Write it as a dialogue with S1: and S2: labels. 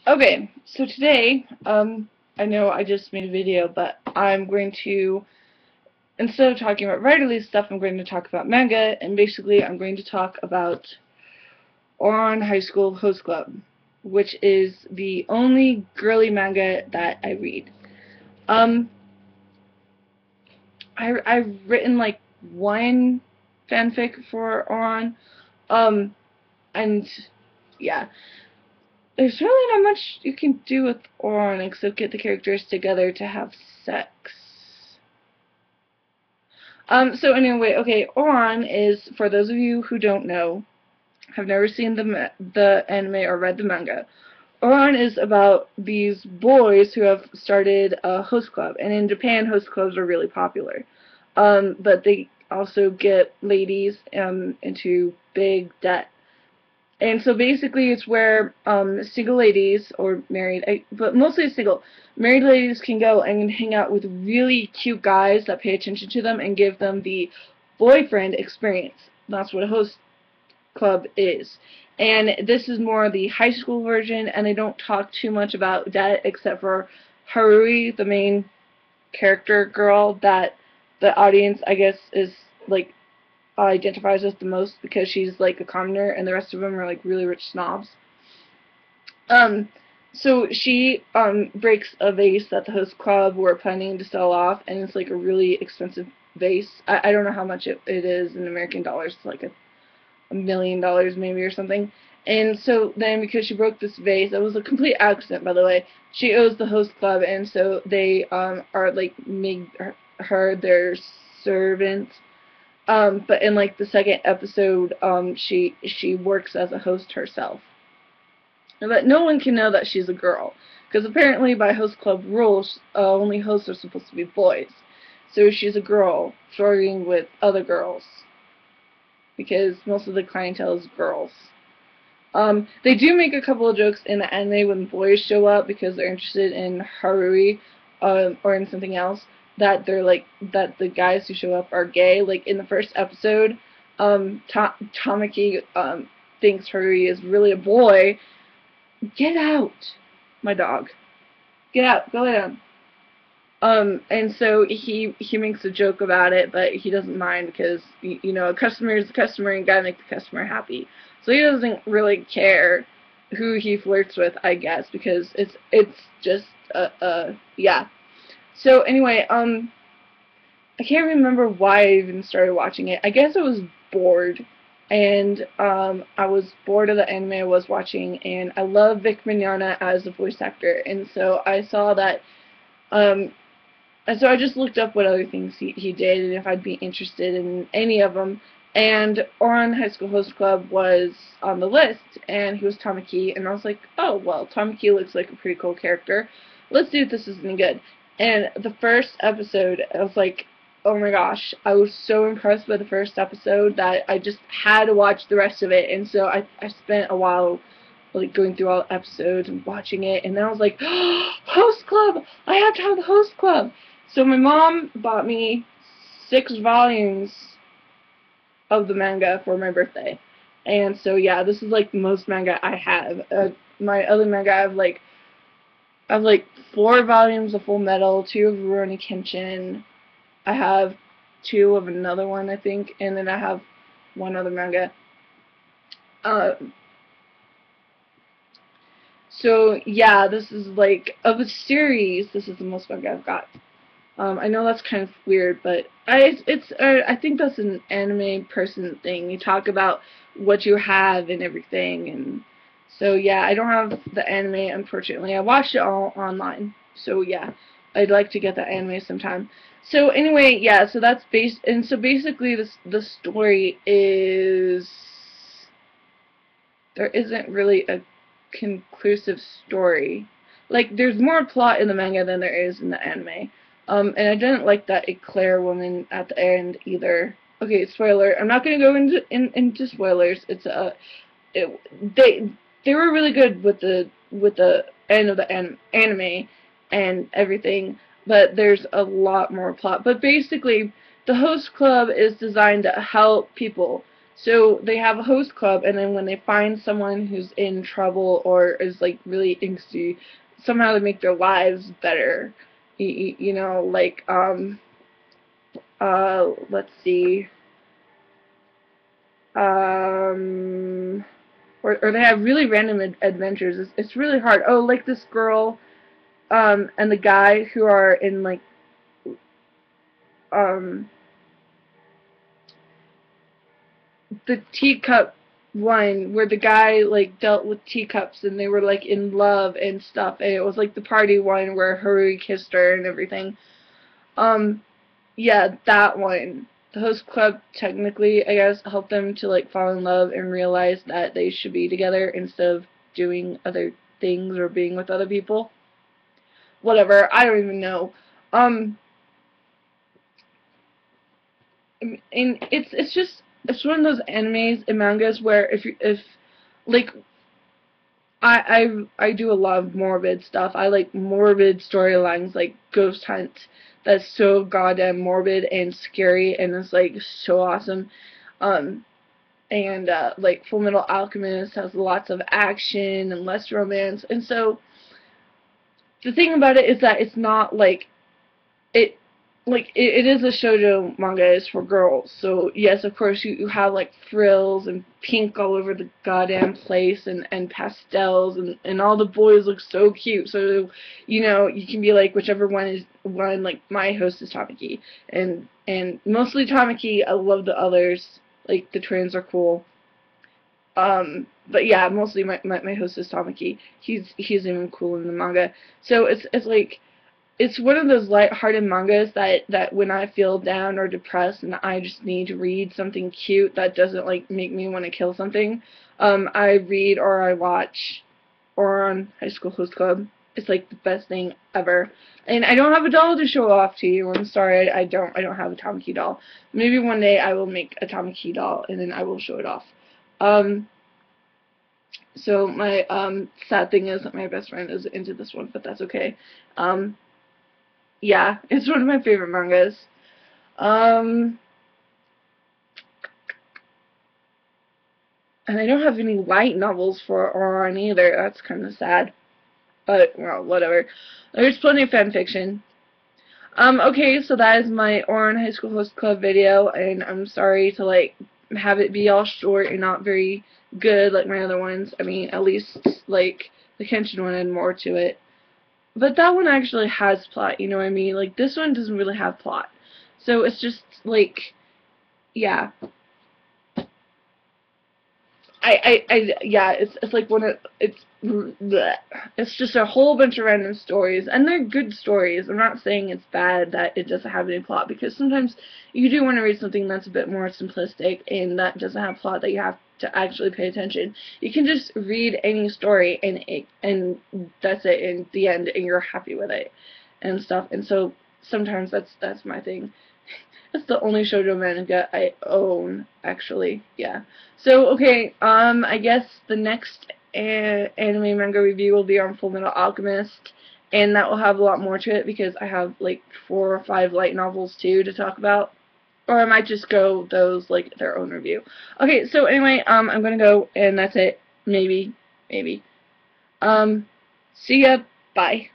S1: Okay, so today, I know I just made a video, but I'm going to, instead of talking about writerly stuff, I'm going to talk about manga, and basically I'm going to talk about Ouran High School Host Club, which is the only girly manga that I read. Um, I've written like one fanfic for Ouran, um, and yeah. There's really not much you can do with Ouran except get the characters together to have sex. So anyway, okay, Ouran is, for those of you who don't know, have never seen the anime or read the manga, Ouran is about these boys who have started a host club, and in Japan, host clubs are really popular. But they also get ladies into big debt. And so basically it's where single ladies, or married, but mostly single, married ladies can go and hang out with really cute guys that pay attention to them and give them the boyfriend experience. That's what a host club is. And this is more the high school version, and they don't talk too much about that except for Harui, the main character girl that the audience, I guess, is like identifies as the most because she's like a commoner and the rest of them are like really rich snobs. Um, so she breaks a vase that the host club were planning to sell off, and it's like a really expensive vase. I don't know how much it is in American dollars. It's like $1 million maybe or something. And so then because she broke this vase, it was a complete accident by the way, she owes the host club, and so they are like made her their servant. But in like the second episode, she works as a host herself. But no one can know that she's a girl, because apparently by host club rules, only hosts are supposed to be boys. So she's a girl flirting with other girls, because most of the clientele is girls. They do make a couple of jokes in the anime when boys show up because they're interested in Harui, or in something else, that they're like, that the guys who show up are gay. Like in the first episode, Tamaki thinks Harui is really a boy. Get out, my dog. Get out. Go lay down. And so he makes a joke about it, but he doesn't mind because you know, a customer is a customer and you gotta make the customer happy. So he doesn't really care who he flirts with, I guess, because it's just yeah. So anyway, I can't remember why I even started watching it. I guess I was bored, and I was bored of the anime I was watching, and I love Vic Mignogna as the voice actor, and so I saw that. Um, and so I just looked up what other things he did and if I'd be interested in any of them. And Ouran High School Host Club was on the list, and he was Tamaki, and I was like, oh, well, Tamaki looks like a pretty cool character. Let's see if this is any good. And the first episode, I was like, oh my gosh, I was so impressed by the first episode that I just had to watch the rest of it, and so I spent a while like going through all the episodes and watching it, and then I was like, oh, Host Club! I have to have the Host Club! So my mom bought me 6 volumes of the manga for my birthday. And so yeah, this is like the most manga I have. My other manga I have like 4 volumes of Full Metal, 2 of Rurouni Kenshin. I have 2 of another one, I think, and then I have one other manga. Uh, so yeah, this is like, of the series, this is the most manga I've got. I know that's kind of weird, but I think that's an anime person thing. You talk about what you have and everything, and so yeah, I don't have the anime, unfortunately. I watched it all online, so yeah, I'd like to get that anime sometime. So anyway, yeah, so that's and so basically the story is, there isn't really a conclusive story. Like, there's more plot in the manga than there is in the anime. And I didn't like that Eclair woman at the end either. Okay, spoiler. I'm not gonna go into spoilers. It's they were really good with the end of the anime and everything, but there's a lot more plot. But basically, the host club is designed to help people So they have a host club, and then when they find someone who's in trouble or is like really angsty, somehow they make their lives better. You know, like let's see, um, or they have really random adventures. It's really hard. Oh, like this girl, and the guy who are in like, um, the teacup one where the guy like dealt with teacups and they were like in love and stuff, and it was like the party one where Haru kissed her and everything. Um, yeah, that one. The host club technically, I guess, helped them to like fall in love and realize that they should be together instead of doing other things or being with other people. Whatever, I don't even know. Um, and it's one of those animes and mangas where if like I do a lot of morbid stuff. I like morbid storylines like Ghost Hunt. That's so goddamn morbid and scary, and it's like so awesome. Um, and like Full Metal Alchemist has lots of action and less romance. And so the thing about it is that it's not like it it is a shoujo manga. It's for girls, so yes, of course you have like frills and pink all over the goddamn place, and pastels, and all the boys look so cute, so you know you can be like whichever one is one. Like my host is Tamaki, and mostly Tamaki. I love the others, like the twins are cool. But yeah, mostly my host is Tamaki. He's even cool in the manga. So it's like it's one of those light-hearted mangas that when I feel down or depressed and I just need to read something cute that doesn't like make me want to kill something, I read or I watch Ouran High School Host Club. It's like the best thing ever. And I don't have a doll to show off to you. I'm sorry, I don't have a Tamaki doll. Maybe one day I will make a Tamaki doll and then I will show it off. So my sad thing is that my best friend is into this one, but that's okay. Um, yeah, it's one of my favorite mangas. Um, and I don't have any light novels for Ouran either. That's kind of sad. But, well, whatever. There's plenty of fan fiction. Okay, so that is my Ouran High School Host Club video, and I'm sorry to, like, have it be all short and not very good like my other ones. I mean, at least, like, the Kenshin one had more to it. But that one actually has plot, you know what I mean? Like, this one doesn't really have plot. So it's just, like, yeah. Yeah, it's like one of, it's, bleh. It's just a whole bunch of random stories, and they're good stories. I'm not saying it's bad that it doesn't have any plot, because sometimes you do want to read something that's a bit more simplistic, and that doesn't have plot that you have to actually pay attention. You can just read any story, and that's it, in the end, and you're happy with it, and stuff, and so sometimes that's my thing. That's the only shoujo manga I own, actually. Yeah. So, okay, I guess the next anime manga review will be on Full Metal Alchemist, and that will have a lot more to it because I have, like, 4 or 5 light novels, too, to talk about. Or I might just go those, like, their own review. Okay, so anyway, I'm gonna go, and that's it. Maybe. Maybe. See ya. Bye.